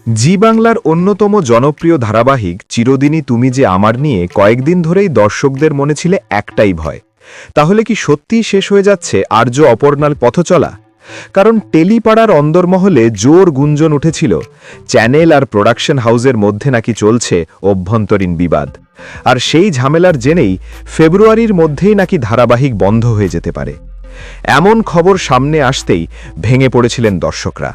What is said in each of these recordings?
জি বাংলার অন্যতম জনপ্রিয় ধারাবাহিক চিরদিনই তুমি যে আমার নিয়ে কয়েকদিন ধরেই দর্শকদের মনে ছিল একটাই ভয়। তাহলে কি সত্যিই শেষ হয়ে যাচ্ছে আর্য অপর্ণার পথচলা? কারণ টেলিপাড়ার অন্দরমহলে জোর গুঞ্জন উঠেছিল চ্যানেল আর প্রোডাকশন হাউসের মধ্যে নাকি চলছে অভ্যন্তরীণ বিবাদ। আর সেই ঝামেলার জেনেই ফেব্রুয়ারির মধ্যেই নাকি ধারাবাহিক বন্ধ হয়ে যেতে পারে। এমন খবর সামনে আসতেই ভেঙে পড়েছিলেন দর্শকরা।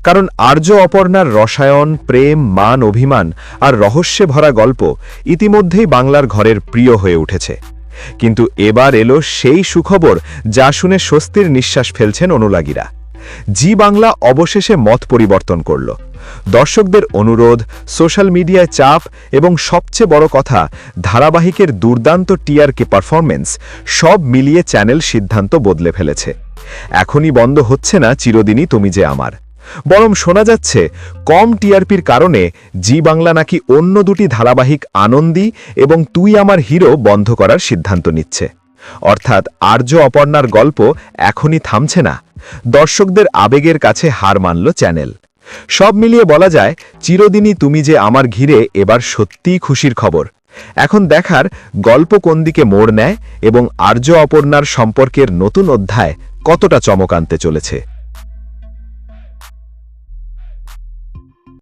কারণ আর্য অপর্ণার রসায়ন, প্রেম, মান, অভিমান আর রহস্যে ভরা গল্প ইতিমধ্যেই বাংলার ঘরের প্রিয় হয়ে উঠেছে। কিন্তু এবার এলো সেই সুখবর যা শুনে স্বস্তির নিঃশ্বাস ফেলছেন অনুরাগীরা। জি বাংলা অবশেষে মত পরিবর্তন করল। দর্শকদের অনুরোধ, সোশ্যাল মিডিয়ায় চাপ এবং সবচেয়ে বড় কথা ধারাবাহিকের দুর্দান্ত টিআরপি পারফরমেন্স সব মিলিয়ে চ্যানেল সিদ্ধান্ত বদলে ফেলেছে। এখনই বন্ধ হচ্ছে না চিরদিনই তুমি যে আমার, বরং শোনা যাচ্ছে কম টিআরপির কারণে জি বাংলা নাকি অন্য দুটি ধারাবাহিক আনন্দী এবং তুই আমার হিরো বন্ধ করার সিদ্ধান্ত নিচ্ছে। অর্থাৎ আর্য অপর্ণার গল্প এখনই থামছে না, দর্শকদের আবেগের কাছে হার মানল চ্যানেল। সব মিলিয়ে বলা যায় চিরদিনই তুমি যে আমার ঘিরে এবার সত্যিই খুশির খবর। এখন দেখার গল্প কোন দিকে মোড় নেয় এবং আর্য অপর্ণার সম্পর্কের নতুন অধ্যায় কতটা চমক আনতে চলেছে।